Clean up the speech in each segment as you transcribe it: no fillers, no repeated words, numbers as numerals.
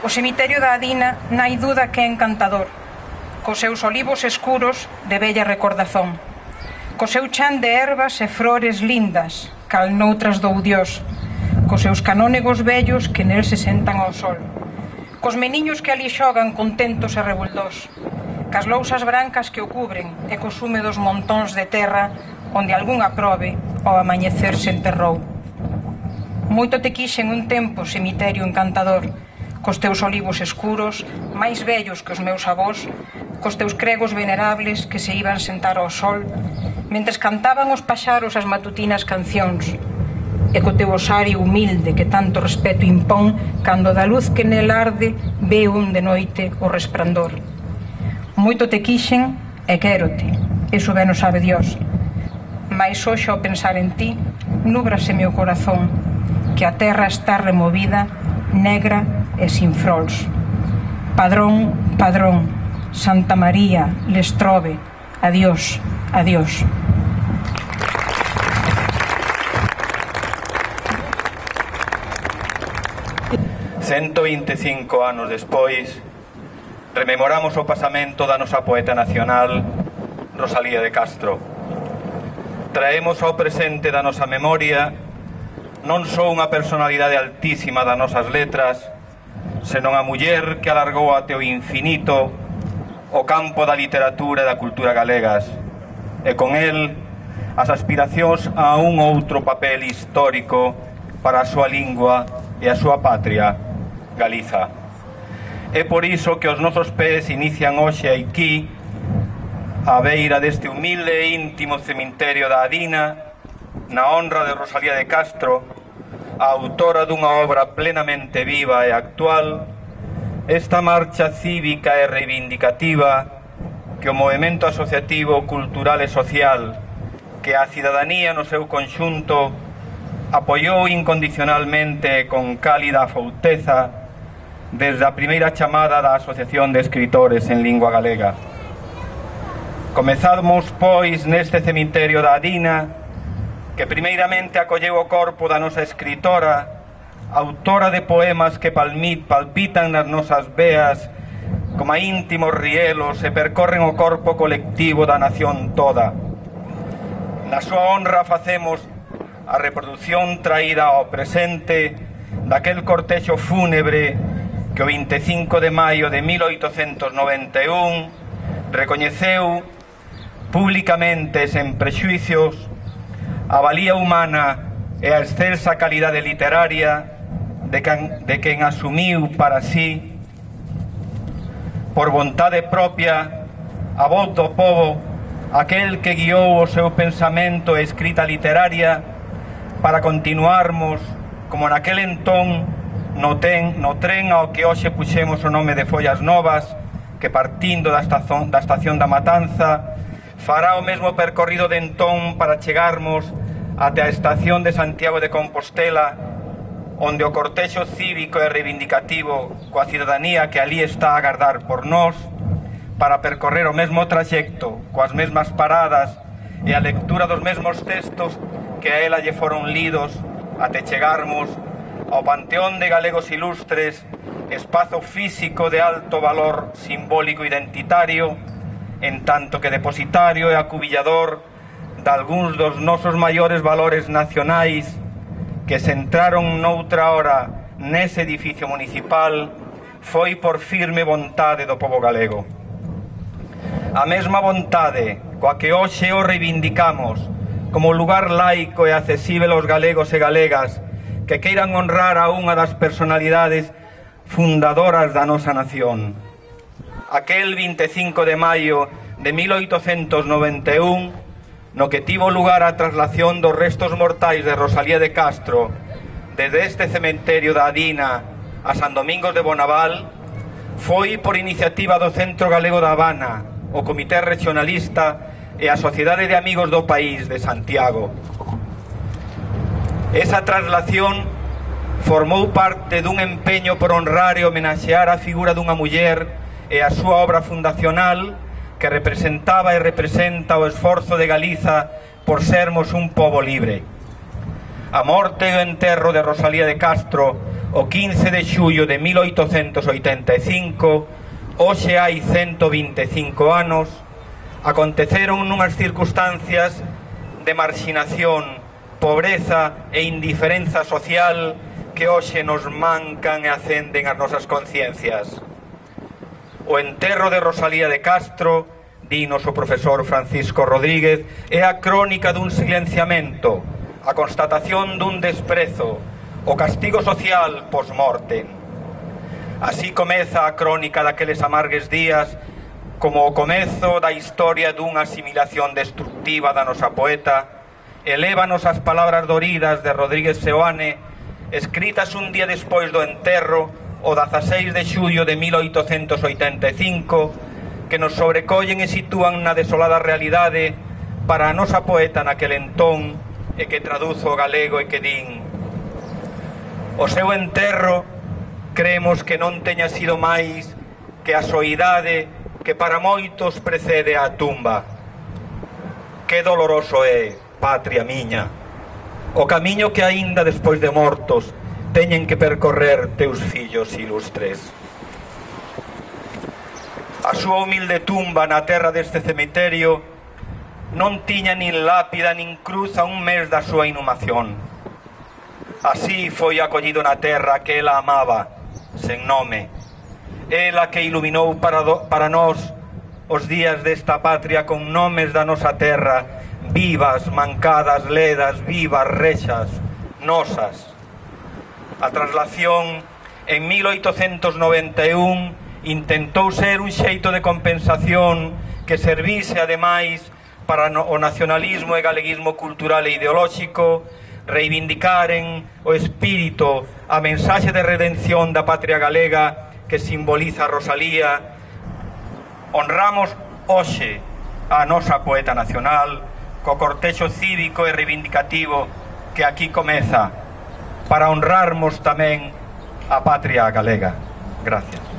O cemiterio da Adina nai duda que é encantador, cos seus olivos escuros de bella recordazón, co seu chan de ervas e flores lindas, cal noutras dou Dios, cos seus canónegos vellos que nel se sentan ao sol, cos meniños que ali xogan contentos e rebuldós, cas lousas brancas que o cubren e cos húmedos montóns de terra onde algún aprobe ao amañecer se enterrou. Moito te quixen un tempo, cemiterio encantador, cos teus olivos escuros, máis vellos que os meus avós, cos teus cregos venerables que se iban sentar ao sol, mentres cantaban os paxaros as matutinas cancións, e co teu osario humilde que tanto respeto impón cando da luz que nel arde ve un de noite o resplandor. Moito te quixen e quérote, iso ben o sabe Dios, mais hoxe ao pensar en ti núbraseme o corazón, que a terra está removida, negra e sin frols. Padrón, padrón, Santa María, Lestrove, adiós, adiós. 125 anos despois, rememoramos o pasamento da nosa poeta nacional, Rosalía de Castro. Traemos ao presente da nosa memoria non só unha personalidade altísima das nosas letras, senón a muller que alargou até o infinito o campo da literatura e da cultura galegas, e con el as aspiracións a un outro papel histórico para a súa lingua e a súa patria, Galiza. É por iso que os nosos pés inician hoxe aquí, á beira deste humilde e íntimo cemiterio da Adina, na honra de Rosalía de Castro, a autora dunha obra plenamente viva e actual, esta marcha cívica e reivindicativa que o movemento asociativo, cultural e social, que a cidadanía no seu conxunto apoiou incondicionalmente con cálida afouteza desde a primeira chamada da Asociación de Escritores en Lingua Galega. Comezamos, pois, neste cemiterio da Adina, que primeiramente acolleu o corpo da nosa escritora, autora de poemas que palpitan nas nosas veas como íntimos rielos e percorren o corpo colectivo da nación toda. Na súa honra facemos a reproducción traída ao presente daquel cortexo fúnebre que o 25 de maio de 1891 recoñeceu públicamente sen prexuicios a valía humana e a excelsa calidade literaria de quen asumiu para sí, por vontade propia, a voz do povo, aquel que guiou o seu pensamento e escrita literaria para continuarmos, como naquel entón, no tren ao que hoxe puxemos o nome de Follas Novas, que partindo da estación da Matanza fará o mesmo percorrido de entón para chegarmos até a estación de Santiago de Compostela, onde o cortexo cívico e reivindicativo coa cidadanía que ali está a agardar por nós, para percorrer o mesmo traxecto, coas mesmas paradas e a lectura dos mesmos textos que a ela lle foron lidos até chegarmos ao Panteón de Galegos Ilustres, espazo físico de alto valor simbólico identitario, en tanto que depositario e acubillador de algúns dos nosos maiores valores nacionais que se entraron noutra hora nese edificio municipal foi por firme vontade do povo galego. A mesma vontade coa que hoxe o reivindicamos como lugar laico e accesível aos galegos e galegas que queiran honrar a unha das personalidades fundadoras da nosa nación. Aquel 25 de maio de 1891, no que tivo lugar a traslación dos restos mortais de Rosalía de Castro desde este cemiterio da Adina a San Domingos de Bonaval, foi por iniciativa do Centro Galego da Habana, o Comité Regionalista e a Sociedade de Amigos do País de Santiago. Esa traslación formou parte dun empeño por honrar e homenaxear a figura dunha muller e a súa obra fundacional que representaba e representa o esforzo de Galiza por sermos un pobo libre. A morte e o enterro de Rosalía de Castro, o 15 de xullo de 1885, hoxe hai 125 anos, aconteceron nunhas circunstancias de marxinación, pobreza e indiferenza social que hoxe nos mancan e acenden as nosas conciencias. O enterro de Rosalía de Castro, dinos o profesor Francisco Rodríguez, é a crónica dun silenciamento, a constatación dun desprezo, o castigo social post-mortem. Así comeza a crónica daqueles amargues días, como o comezo da historia dunha asimilación destructiva da nosa poeta, elévanos as palabras doridas de Rodríguez Seoane, escritas un día despois do enterro, o 16 de xullo de 1885, que nos sobrecollen e sitúan na desolada realidade para a nosa poeta naquel entón, e que traduzo o galego e que din: o seu enterro creemos que non teña sido máis que a soidade que para moitos precede á tumba. Que doloroso é, patria miña, o camiño que aínda despois de mortos teñen que percorrer teus fillos ilustres. A súa humilde tumba na terra deste cemiterio non tiña nin lápida nin cruz a un mes da súa inhumación. Así foi acollido na terra que ela amaba, sen nome. Ela que iluminou para nós os días desta patria con nomes da nosa terra, vivas, mancadas, ledas, vivas, rexas, nosas. A traslación en 1891 intentou ser un xeito de compensación que servise ademais para o nacionalismo e galeguismo cultural e ideolóxico, reivindicaren o espírito, a mensaxe de redención da patria galega que simboliza a Rosalía. Honramos hoxe a nosa poeta nacional co cortexo cívico e reivindicativo que aquí comeza, para honrarmos tamén a patria galega. Gracias.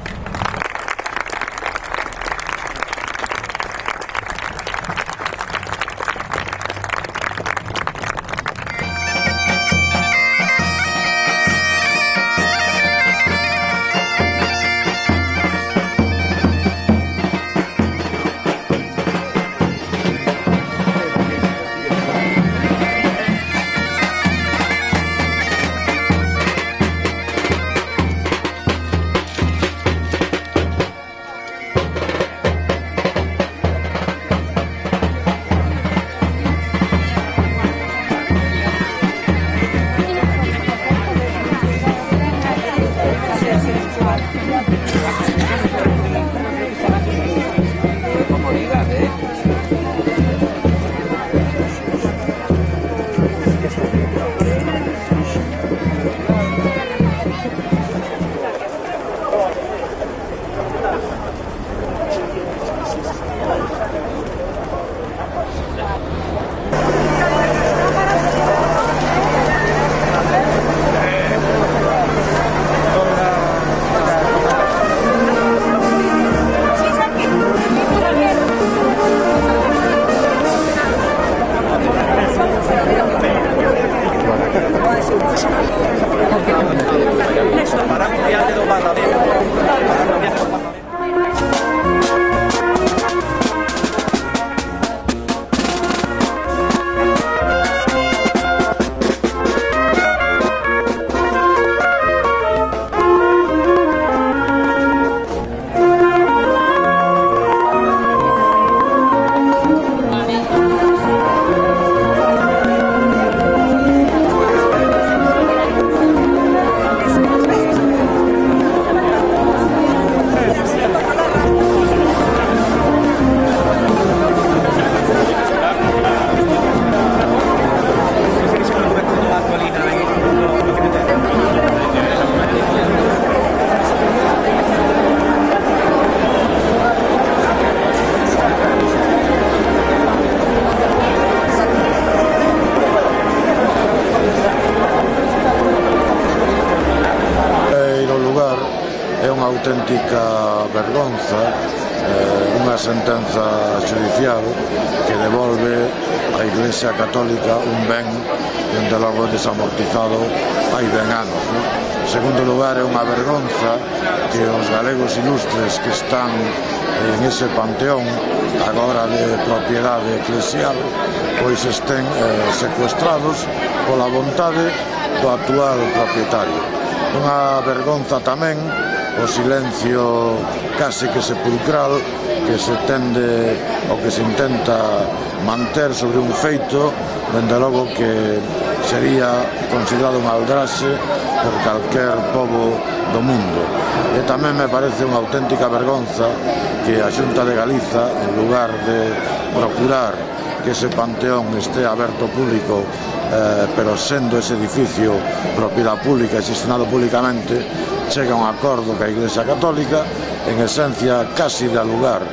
auténtica vergonza, unha sentenza judicial que devolve á Iglesia Católica un ben dende logo desamortizado hai ben anos, non? En segundo lugar, é unha vergonza que os galegos ilustres que están en ese panteón agora de propiedade eclesial pois estén secuestrados pola vontade do actual propietario. Unha vergonza tamén o silencio case que sepulcral que se tende ou que se intenta manter sobre un feito, dende logo que sería considerado un aldraxe por calquer pobo do mundo. E tamén me parece unha auténtica vergonza que a Xunta de Galiza, en lugar de procurar que ese panteón este aberto público, pero sendo ese edificio propiedade pública e xestionado públicamente, chega a un acordo ca Iglesia Católica, en esencia casi de alugar,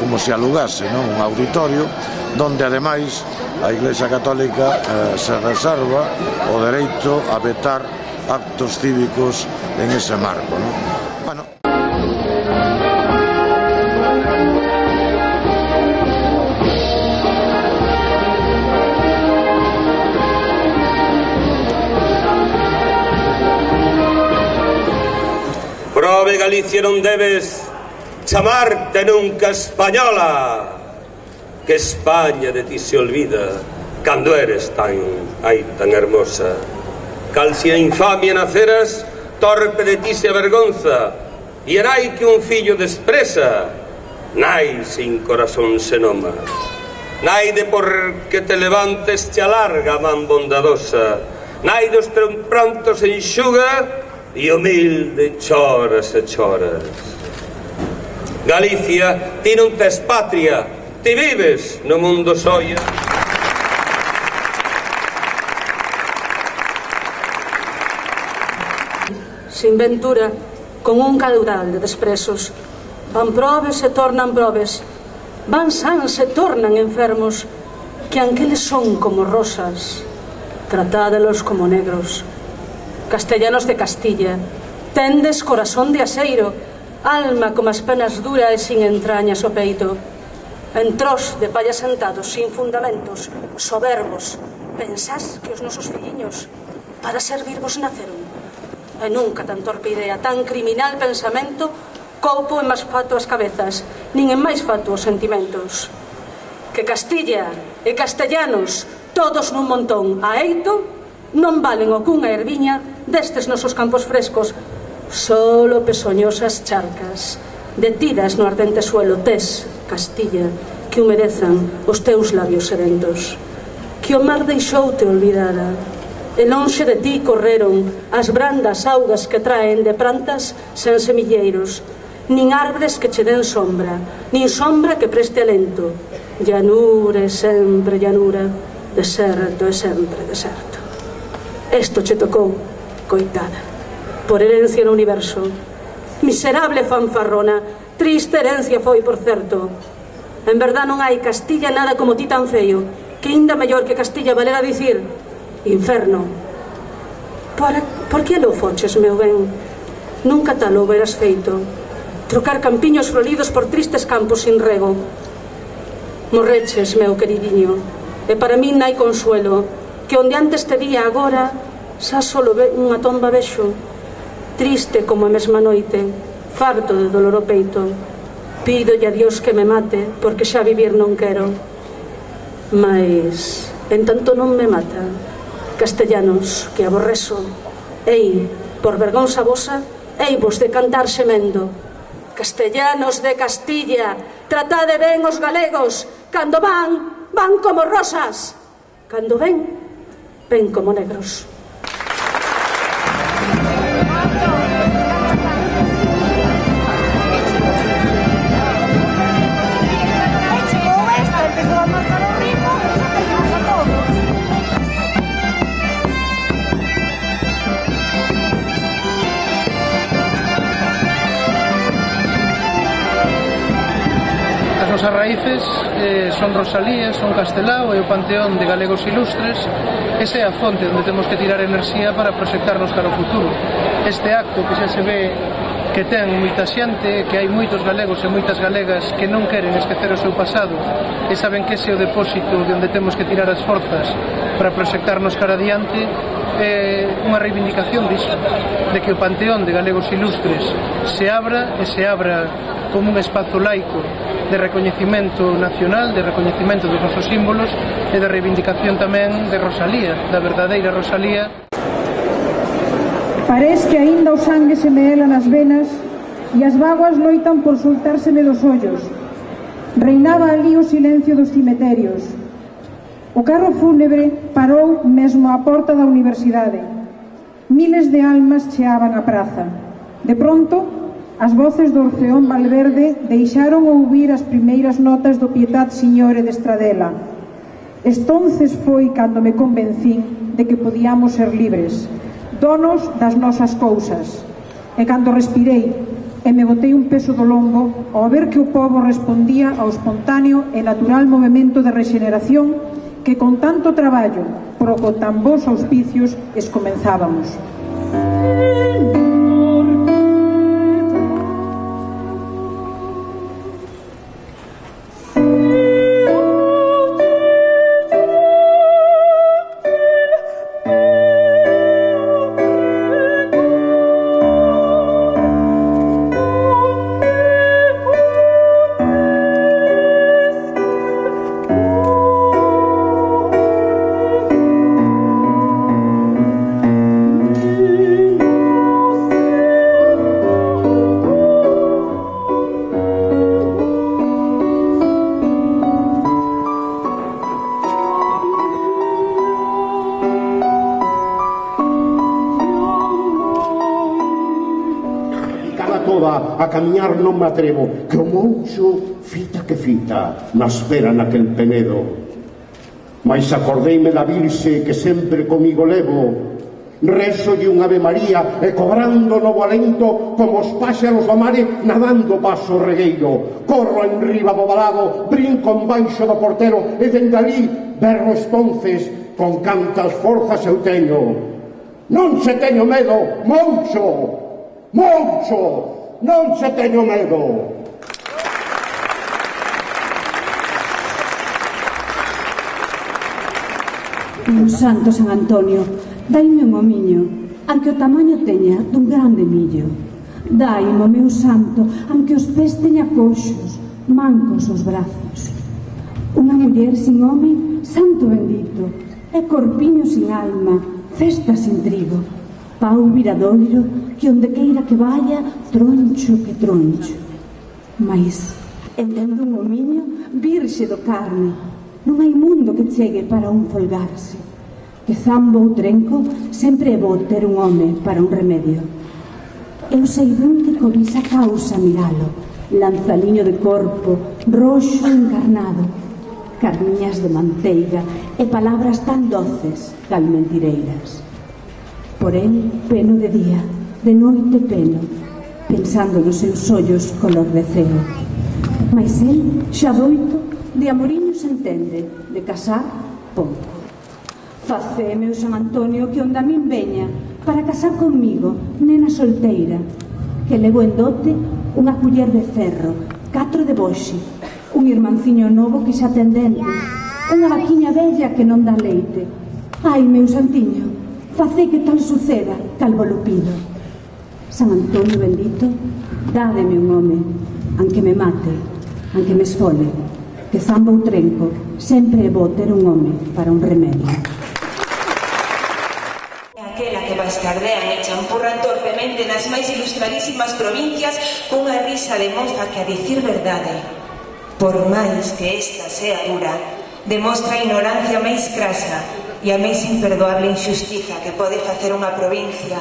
como se alugase, non, un auditorio, donde ademais a Iglesia Católica se reserva o dereito a vetar actos cívicos en ese marco, non? Bueno. Prove, Galicia, non debes chamarte nunca española, que España de ti se olvida cando eres tan hermosa. Cal si a infamia naceras, torpe de ti se avergonza, e erai que un fillo despresa, nai sin corazón se noma. Nai de por que te levantes te alarga man bondadosa, nai dos prontos se enxuga, e humilde choras e choras. Galicia, ti non tes patria, ti vives no mundo soia. Sin ventura, con un caudal de despresos, van probes e tornan probes, van sans e tornan enfermos, que anqueles son como rosas, tratádelos como negros. Castellanos de Castilla, tendes corazón de aseiro, alma como as penas dura e sin entrañas o peito. En trós de palla sentados, sin fundamentos, soberbos, pensás que os nosos filliños para servirvos naceron. E nunca tan torpe idea, tan criminal pensamento, coupo en máis fato as cabezas, nin en máis fato os sentimentos. Que Castilla e castellanos, todos nun montón, a eito, non valen o cunha erviña destes nosos campos frescos, solo pesoñosas charcas, detidas no ardente suelo tes, Castilla, que humedezan os teus labios serentos. Que o mar deixoute olvidada, e lonxe de ti correron as brandas augas que traen de plantas sen semilleiros, nin árbores que che den sombra, nin sombra que preste alento. Llanura e sempre llanura, deserto e sempre deserto. Esto che tocou, coitada, por herencia no universo. Miserable fanfarrona, triste herencia foi, por certo. En verdad non hai Castilla nada como ti tan feio, que inda mellor que Castilla valera dicir inferno. Por que lo foches, meu ben? Nunca tal o veras feito, trocar campiños floridos por tristes campos sin rego. Morreches, meu queridinho, e para min hai consuelo, que onde antes te vía agora xa solo unha tomba vexo, triste como a mesma noite, farto de dolor o peito. Pídolle a Dios que me mate, porque xa vivir non quero. Mais, en tanto non me mata, castellanos, que aborrezo, ei, por vergonza vosa, ei vos de cantar semendo. Castellanos de Castilla, tratade ben os galegos, cando van como rosas, cando ven como negros. As nosas raíces son Rosalía, son Castelao e o Panteón de Galegos Ilustres. Esa é a fonte onde temos que tirar enerxía para proxectarnos cara ao futuro. Este acto que xa se ve que ten moita xente, que hai moitos galegos e moitas galegas que non queren esquecer o seu pasado e saben que ese é o depósito de onde temos que tirar as forzas para proxectarnos cara adiante. unha reivindicación disso, de que o Panteón de Galegos Ilustres se abra e se abra como un espazo laico de recoñecimento nacional, de recoñecimento dos nosos símbolos e de reivindicación tamén de Rosalía, da verdadeira Rosalía. Parece que aínda o sangue se me ela nas venas e as vaguas loitan por soltárseme dos ollos. Reinaba ali o silencio dos cementerios. O carro fúnebre parou mesmo á porta da universidade. Miles de almas cheaban a praza. De pronto, as voces do Orfeón Valverde deixaron ouvir as primeiras notas do Pietà Signore de Stradella. Estonces foi cando me convencín de que podíamos ser libres, donos das nosas cousas. E cando respirei e me botei un peso do lombo ao ver que o pobo respondía ao espontáneo e natural movimento de rexeneración que con tanto traballo, pero con tan bons auspicios, escomenzábamos. A camiñar non me atrevo, que o moucho fita que fita na espera naquel penedo. Mais acordeime da Virxe que sempre comigo levo, rezolle un Ave María e cobrando novo alento como os páxaros do mare nadando paso o regueiro. Corro en riba do valado, brinco en baixo do portero e dende ali berro estonces con cantas forzas eu teño. Non se teño medo, moucho, moucho, non se teño medo. Meu santo San Antonio, daime un homiño, aunque o tamaño teña dun grande millo. Daime, meu santo, aunque os pés teña coxos, mancos os brazos. Unha muller sin home, santo bendito, e corpiño sin alma, festa sin trigo. Pau viradoiro, que onde queira que vaya, troncho que troncho. Mais, entendo un homiño, virxe do carne, non hai mundo que chegue para un folgarse. Que zambo ou trenco, sempre é bo ter un home para un remedio. Eu sei dun que cobisa causa miralo, lanzaliño de corpo, roxo encarnado, carniñas de manteiga e palabras tan doces cal mentireiras. Por el, peno de día, de noite peno, pensando nos seus ollos color de ceo. Mais el, xa doito, de amoriños entende, de casar, pouco. Facé, meu San Antonio, que onde a min veña, para casar comigo, nena solteira, que levo en dote unha culler de ferro, 4 de boxe, un irmanciño novo que xa ten dente, unha vaquiña bella que non dá leite. Ai, meu santiño, facei que tal suceda, cal volo pido. San Antonio bendito, dádeme un home, aunque me mate, aunque me esfole, que zamba ou trenco, sempre é bo ter un home para un remedio. Aquela que bastardean e champurran torpemente nas máis ilustradísimas provincias cunha risa de moza que, a dicir verdade, por máis que esta sea dura, demostra a ignorancia máis crasa e a máis imperdoable injustiza que pode facer unha provincia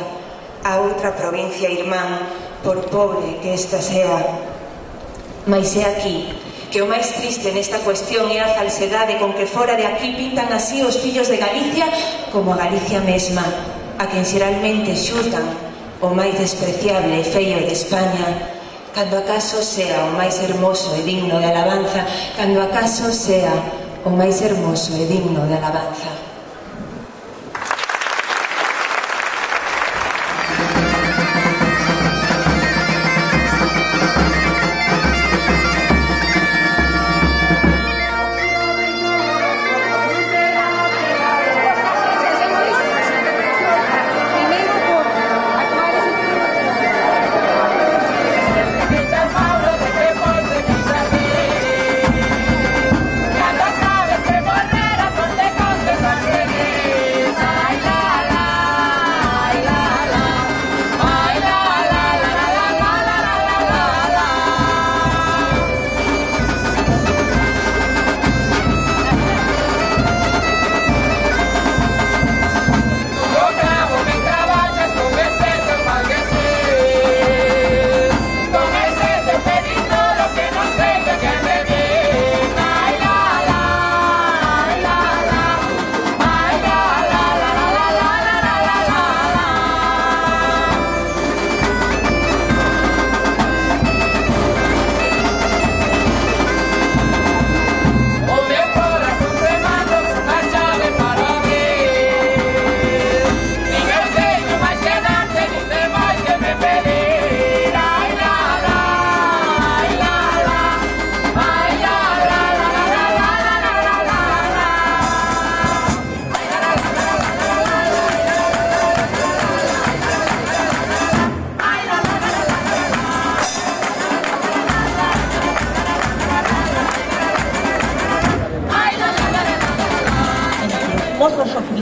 a outra provincia irmán, por pobre que esta sea. Mais é aquí que o máis triste nesta cuestión é a falsedade con que fora de aquí pintan así os fillos de Galicia como a Galicia mesma, a quen xeralmente xultan o máis despreciable e feio de España, cando acaso sea o máis hermoso e digno de alabanza, cando acaso sea o máis hermoso e digno de alabanza.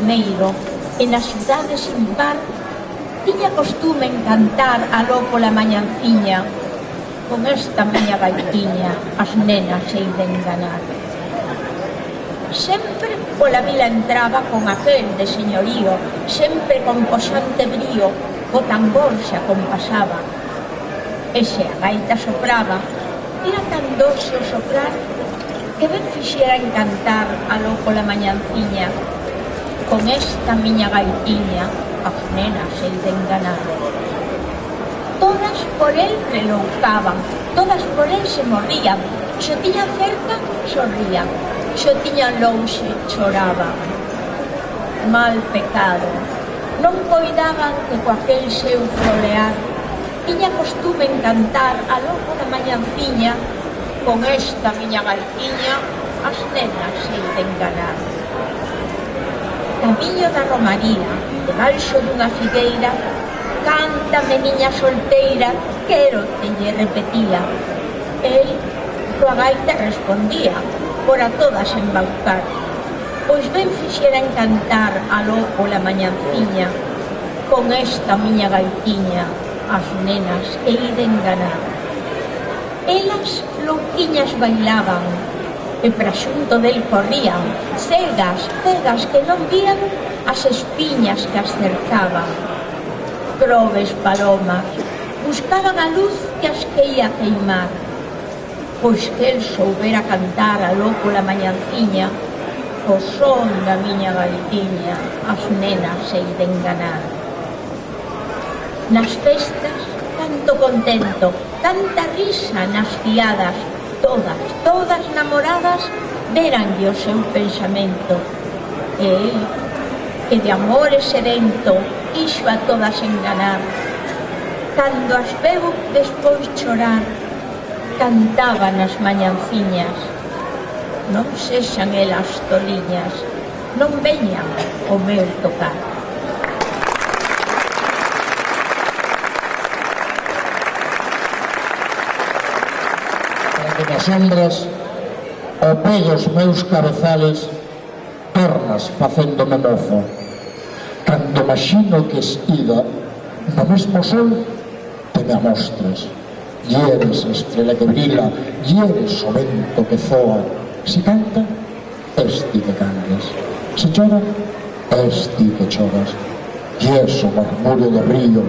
primeiro, e na cidade sin par, tiña costume en cantar aló pola mañanciña. Con esta miña gaitiña as nenas se iden enganar. Sempre pola vila entraba con aquel de señorío, sempre con posante brío, o tambor se acompasaba. E se a gaita sopraba, era tan doce o soprar que ben fixera encantar aló pola mañanciña. Con esta miña gaitiña as nenas se iden enganar. Todas por el reloucaban, todas por el se morrían, se o tiñan cerca, sorrían, se o tiñan lonxe, choraban. Mal pecado, non coidaban que coaquel seu florear tiña costume en cantar aló pola mañanciña. Con esta miña gaitiña as nenas se iden enganar. Camiño da Romaría, debaixo dunha figueira, cántame, niña solteira, quero te lle repetía. El, coa gaita respondía, por a todas embaucar. Pois ben fixera encantar aló pola mañanciña. Con esta miña gaitiña as nenas e iden enganar. Elas louquiñas bailaban, e pra xunto del corrían, cegas, cegas que non vían as espiñas que as cercaban. Probes palomas, buscaban a luz que as queía queimar. Pois que el soubera cantar aló pola mañanciña, o son da miña gaitiña as nenas se iden enganar. Nas festas, tanto contento, tanta risa nas fiadas, todas, todas namoradas, veranlle o seu pensamento. E el, que de amores sedento, ixo a todas enganar. Cando as veu despois chorar, cantaban as mañanciñas. Non sexan elas toliñas, non veñan o meu tocar. Cando nas sombras, ao pé dos meus cabezales, tornas facéndome mozo. Cando imagino que esquida no mesmo sol te me amostres, e eres a estrela que brila, e eres o vento que zoa. Se canta, es ti que cantas, se chora, es ti que choras, e es o murmurio do río,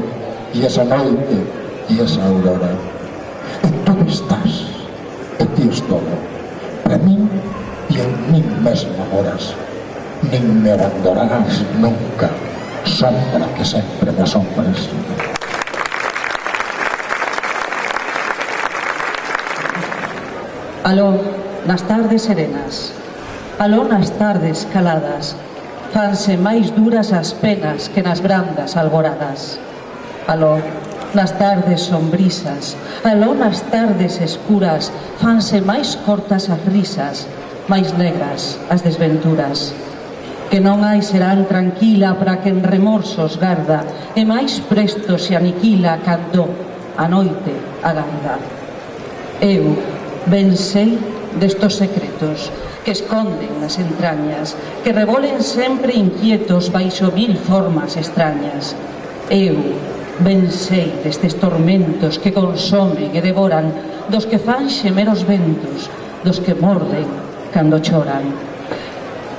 e esa noite, e esa aurora. E tú estás, e ti es todo, para min e en min mesmo moras. Nin me abandonarás nunca, sombra que sempre me asombres. Aló, nas tardes serenas, aló nas tardes caladas, fanse máis duras as penas que nas brandas alboradas. Aló, nas tardes sombrisas, aló nas tardes escuras, fanse máis cortas as risas, máis negras as desventuras. Que non hai serán tranquila para que en remorsos garda, e máis presto se aniquila cando a noite agarda. Eu ben sei destos secretos que esconden nas entrañas, que revolen sempre inquietos baixo mil formas extrañas. Eu ben sei destes tormentos que consomen e devoran, dos que fan xemer os ventos, dos que morden cando choran.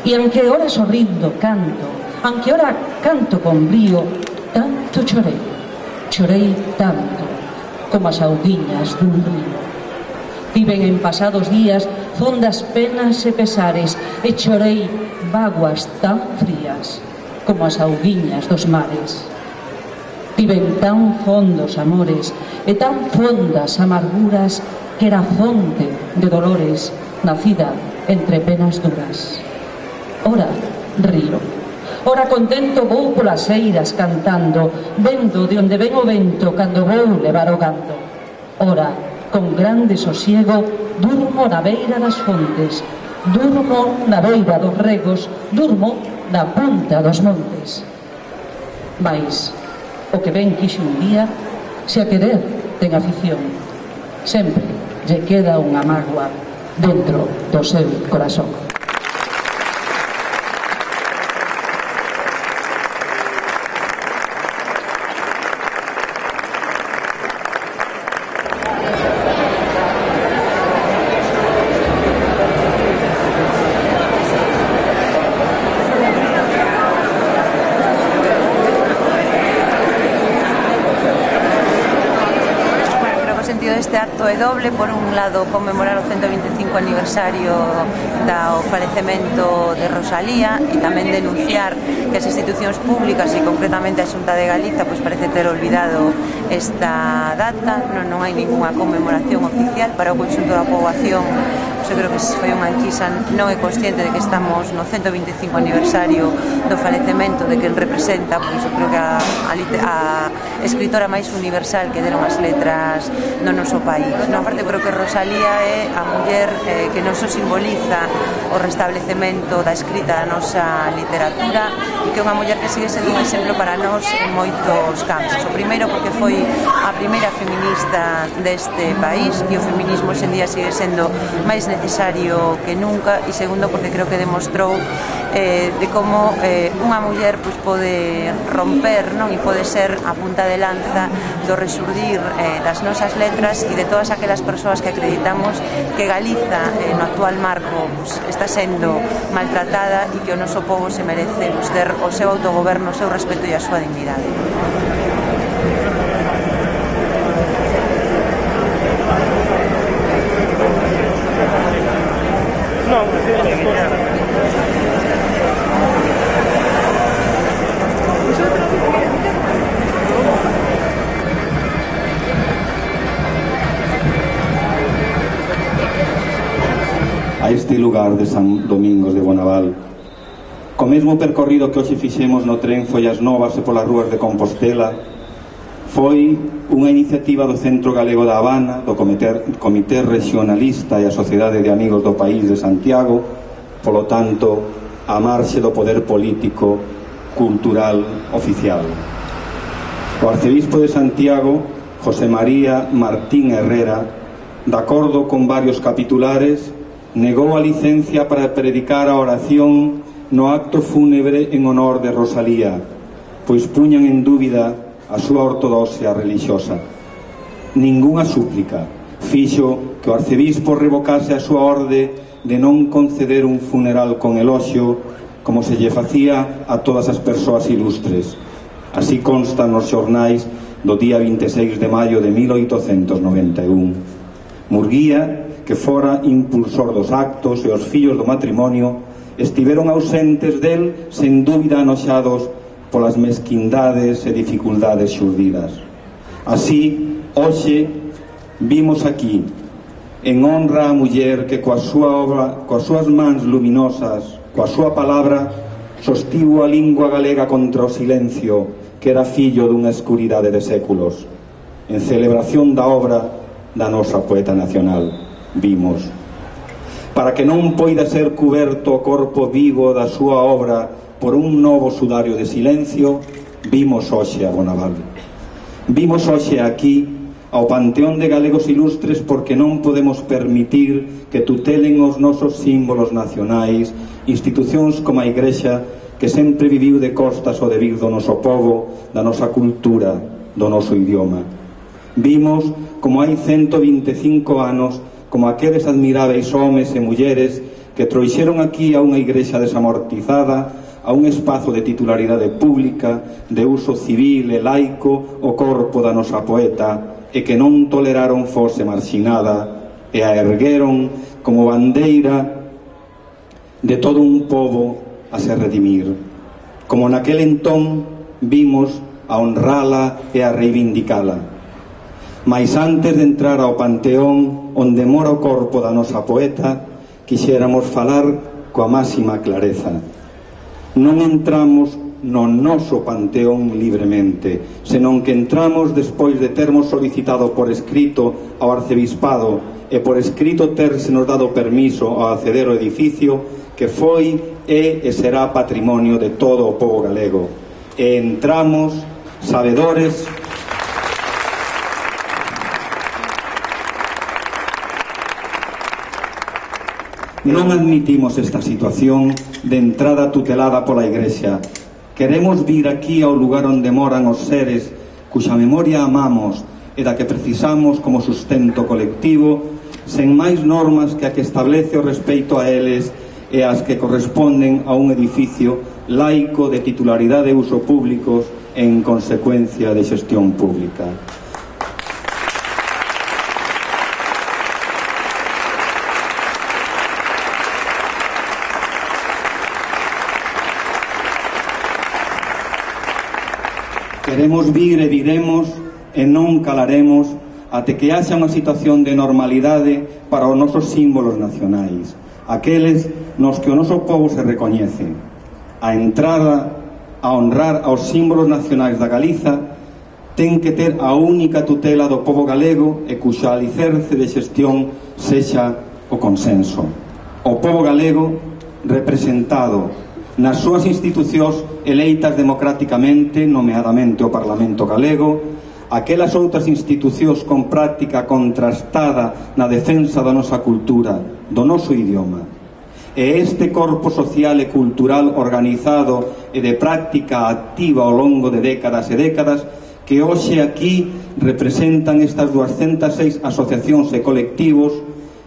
E aunque ora sorrindo canto, aunque ora canto con brío, tanto chorei, chorei tanto, como as auguiñas dun río. Tiven en pasados días fondas penas e pesares, e chorei vaguas tan frías, como as auguiñas dos mares. Tiven tan fondos amores, e tan fondas amarguras, que era fonte de dolores, nacida entre penas duras. Ora río, ora contento vou polas eiras cantando, vendo de onde ven o vento cando vou levar o gando. Ora, con grande sosiego, durmo na beira das fontes, durmo na beira dos regos, durmo na punta dos montes. Mais, o que ben quixo un día, se a querer ten afición, sempre lle queda unha mágoa dentro do seu corazón. Este acto é doble, por un lado conmemorar o 125 aniversario do falecemento de Rosalía e tamén denunciar que as institucións públicas e concretamente a Xunta de Galiza pois parece ter olvidado esta data. Non hai ninguna conmemoración oficial para o conxunto da poboación. Eu creo que se foi unha enquisa, non é consciente de que estamos no 125 aniversario do falecemento de quen representa, pois eu creo que a escritora máis universal que deron as letras no noso país. Na parte creo que Rosalía é a muller que non só simboliza o restablecemento da escrita da nosa literatura e que é unha muller que sigue sendo un exemplo para nós en moitos campos. O primeiro porque foi a primeira feminista deste país e o feminismo hoxe en día sigue sendo máis necesario que nunca, e segundo porque creo que demostrou de como unha muller pois, pode romper, non, e pode ser a punta de lanza do resurdir das nosas letras e de todas aquelas persoas que acreditamos que Galiza no actual marco pois, está sendo maltratada e que o noso povo se merece pois, ter o seu autogoberno, o seu respeto e a súa dignidade. A este lugar de San Domingos de Bonaval, co mesmo percorrido que hoxe fixemos no tren Follas Novas e polas rúas de Compostela, foi unha iniciativa do Centro Galego da Habana, do Comité Regionalista e a Sociedade de Amigos do País de Santiago, polo tanto, a marxe do poder político, cultural, oficial. O arcebispo de Santiago, José María Martín Herrera, de acordo con varios capitulares, negou a licencia para predicar a oración no acto fúnebre en honor de Rosalía, pois puñan en dúbida a súa ortodoxia religiosa. Ningunha súplica fixo que o arcebispo revocase a súa orde de non conceder un funeral con eloxio como se lle facía a todas as persoas ilustres. Así consta nos xornais do día 26 de maio de 1891. Murguía, que fora impulsor dos actos e os fillos do matrimonio, estiveron ausentes del, sen dúbida anoxados polas mesquindades e dificultades xurdidas. Así, hoxe, vimos aquí, en honra a muller que coa súa obra, coas súas mans luminosas, coa súa palabra, sostivo a lingua galega contra o silencio que era fillo dunha escuridade de séculos. En celebración da obra da nosa poeta nacional, vimos. Para que non poida ser cuberto o corpo vivo da súa obra por un novo sudario de silencio, vimos hoxe a Bonaval. Vimos hoxe aquí ao Panteón de Galegos Ilustres porque non podemos permitir que tutelen os nosos símbolos nacionais, institucións como a Igrexa que sempre viviu de costas o devir do noso povo, da nosa cultura, do noso idioma. Vimos como hai 125 anos como aqueles admiráveis homes e mulleres que trouxeron aquí a unha igrexa desamortizada, a un espazo de titularidade pública, de uso civil e laico, o corpo da nosa poeta, e que non toleraron fose marxinada, e a ergueron como bandeira de todo un pobo a se redimir. Como naquel entón vimos a honrala e a reivindicala. Mais antes de entrar ao panteón onde mora o corpo da nosa poeta, quixéramos falar coa máxima clareza. Non entramos no noso panteón libremente, senón que entramos despois de termos solicitado por escrito ao arcebispado e por escrito terse nos dado permiso ao acceder ao edificio que foi, é e será patrimonio de todo o pobo galego. E entramos sabedores non admitimos esta situación de entrada tutelada pola Igrexa. Queremos vir aquí ao lugar onde moran os seres cuxa memoria amamos e da que precisamos como sustento colectivo, sen máis normas que a que establece o respeito a eles e as que corresponden a un edificio laico de titularidade e uso públicos e, en consecuencia, de xestión pública. Queremos vir e viremos e non calaremos até que haxa unha situación de normalidade para os nosos símbolos nacionais, aqueles nos que o noso povo se recoñece. A entrada a honrar aos símbolos nacionais da Galiza ten que ter a única tutela do povo galego e cuxo alicerce de xestión sexa o consenso. O povo galego representado nas súas institucións eleitas democráticamente, nomeadamente o Parlamento galego, aquelas outras institucións con práctica contrastada na defensa da nosa cultura, do noso idioma. E este corpo social e cultural organizado e de práctica activa ao longo de décadas e décadas que hoxe aquí representan estas 206 asociacións e colectivos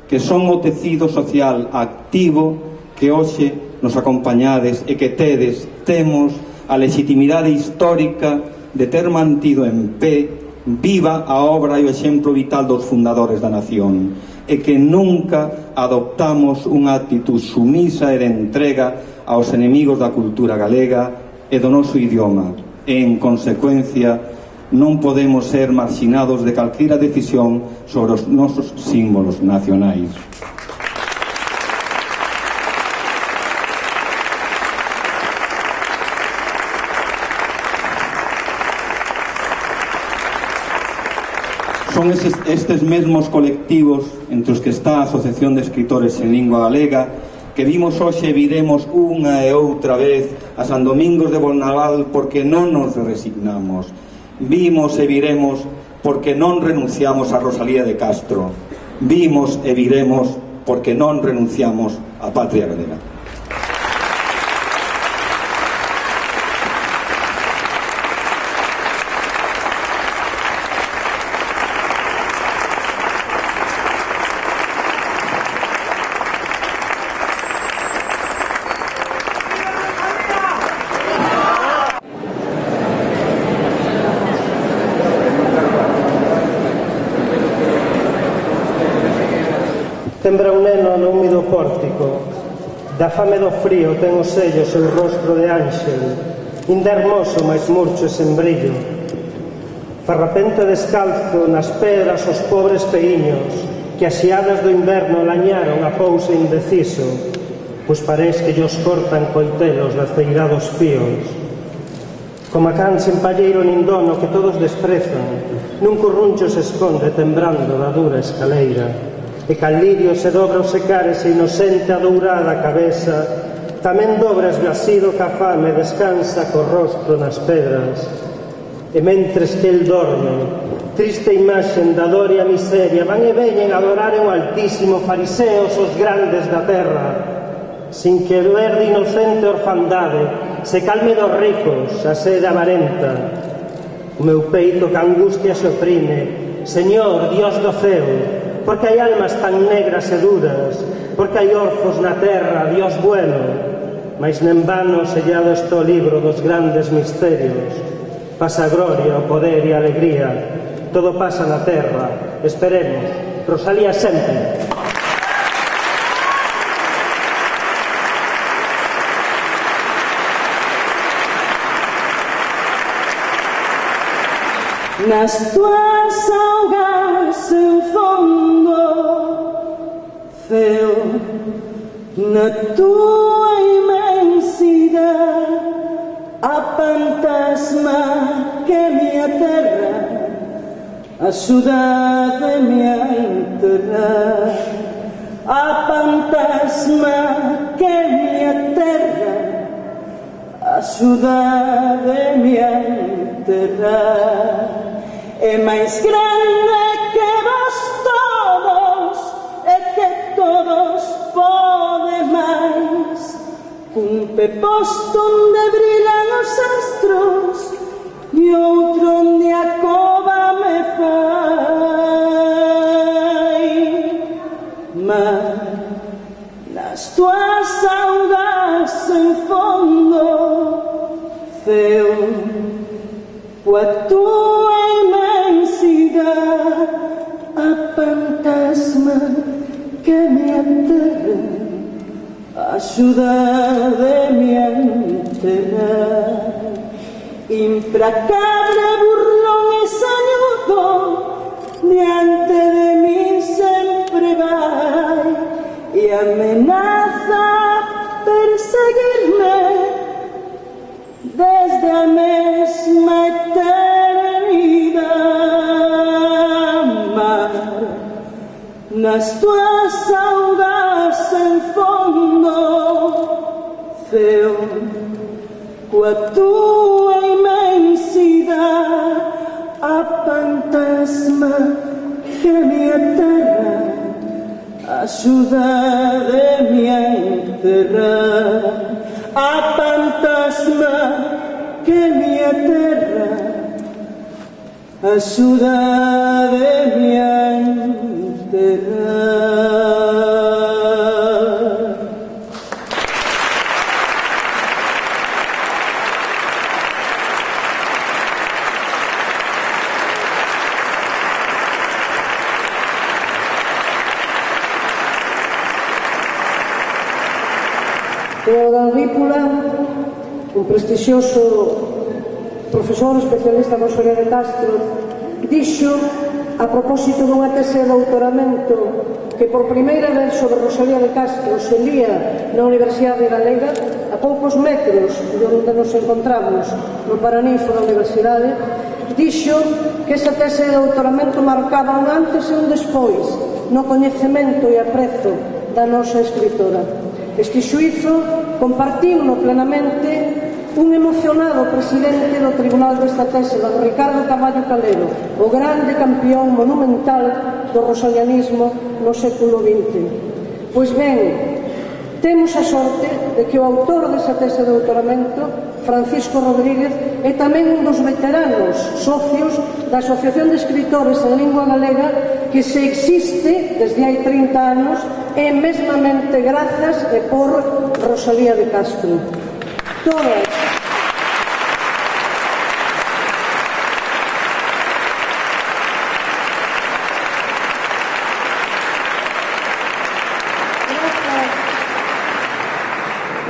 que son o tecido social activo que hoxe nos acompañades e que temos a legitimidade histórica de ter mantido en pé viva a obra e o exemplo vital dos fundadores da nación e que nunca adoptamos unha actitud sumisa e de entrega aos enemigos da cultura galega e do noso idioma e, en consecuencia, non podemos ser marxinados de calquera decisión sobre os nosos símbolos nacionais. Son estes mesmos colectivos entre os que está a Asociación de Escritores en Lingua Galega que vimos hoxe e viremos unha e outra vez a San Domingos de Bonnaval porque non nos resignamos. Vimos e viremos porque non renunciamos a Rosalía de Castro. Vimos e viremos porque non renunciamos á patria galega. Tembra un neno no húmido pórtico, da fame do frío ten o sello seu rostro de ángel, inda hermoso, máis murcho e sen brillo. Farrapente descalzo nas pedras os pobres peíños que as xiadas do inverno lañaron a pouso indeciso, pois parece que llos cortan coitelos da feirados fíos. Como a can sen palleiro nin dono que todos desprezan, nun curruncho se esconde tembrando da dura escaleira. E cal lirio se dobra o secar ese inocente a dourada cabeza, tamén dobra esglasido ca fame descansa co rostro nas pedras. E mentres que el dorme, triste imaxen da dor e a miseria, van e veñen a adorar o altísimo fariseos os grandes da terra, sin que ver de inocente orfandade se calme dos ricos a sede avarenta. O meu peito que angustia se oprime, Señor, Dios do ceo, porque hai almas tan negras e duras, porque hai orfos na terra, Dios bueno, mas nen vano sellado está o libro dos grandes misterios. Pasa a gloria, o poder e a alegría, todo pasa na terra, esperemos, Rosalía sempre. Nas tuas augas en fondo, ceo, na tua inmensidade, a fantasma que me aterra, a saudade me enterra, a fantasma que me aterra, a saudade me enterra. É máis grande que vos todos, e que todos pode máis, un pé posto onde brillan os astros e outro onde a cova me fai. Mas nas tuas augas en fondo, ceo, coa tua a fantasma que me aterra, a saudade me enterra, implacable das tuas augas en fondo, ceo, coa tua inmensidade, a fantasma que me aterra, axúdame a enterrar, a fantasma que me aterra, axúdame a enterrar. Teodoro Rípula, un prestixioso profesor especialista con Soria de Castro, dixo, a propósito dunha tese de doutoramento que por primeira vez sobre Rosalía de Castro se lía na Universidade Galega, a poucos metros de onde nos encontramos, no Paraninfo da Universidade, dixo que esa tese de doutoramento marcaba un antes e un despois no coñecemento e aprezo da nosa escritora. Este xuízo compartiuno plenamente un emocionado presidente do Tribunal desta tese, don Ricardo Caballo Calero, o grande campeón monumental do rosalianismo no século XX. Pois ben, temos a sorte de que o autor desa tese de doutoramento, Francisco Rodríguez, é tamén un dos veteranos socios da Asociación de Escritores en Lingua Galega que se existe desde hai 30 anos e mesmamente grazas e por Rosalía de Castro. Todas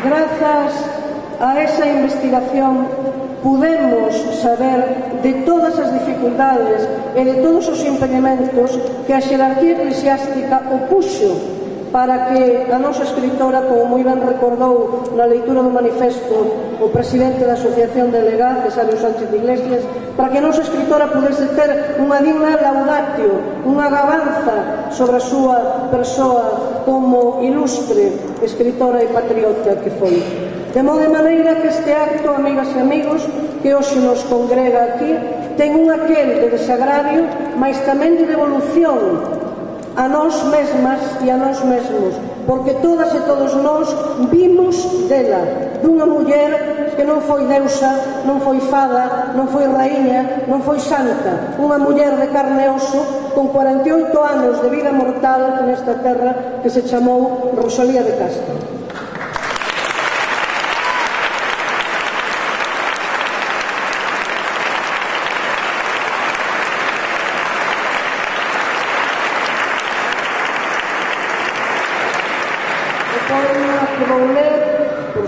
grazas a esa investigación podemos saber de todas as dificultades e de todos os impedimentos que a xerarquía eclesiástica opuxo para que a nosa escritora, como moi ben recordou na leitura do manifesto o presidente da Asociación de Legaz, Cesáreo Sánchez de Iglesias, para que a nosa escritora pudese ter unha digna laudatio, unha gabanza sobre a súa persoa como ilustre escritora e patriota que foi. De modo de maneira que este acto, amigas e amigos, que hoxe nos congrega aquí, ten un aquel de desagravio, mas tamén de devolución a nós mesmas e a nós mesmos, porque todas e todos nós vimos dela, dunha muller que non foi deusa, non foi fada, non foi raíña, non foi santa, unha muller de carne e oso con 48 anos de vida mortal nesta terra que se chamou Rosalía de Castro.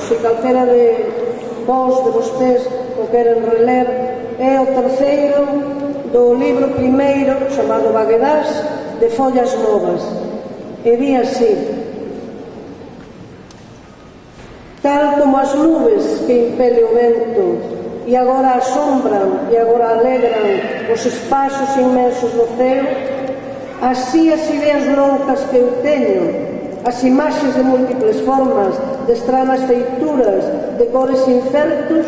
Se calquera de vos, de vostés, o queren reler, é o terceiro do libro primeiro, chamado Vaguedás, de Follas Novas. E di así: tal como as nubes que impele o vento e agora asombran e agora alegran os espazos inmensos do ceo, así as ideas loucas que eu teño, as imaxes de múltiples formas, de estranas feituras, de cores incertos,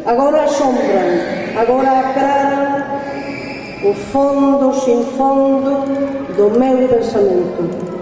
agora asombran, agora aclaran o fondo sin fondo do meu pensamento.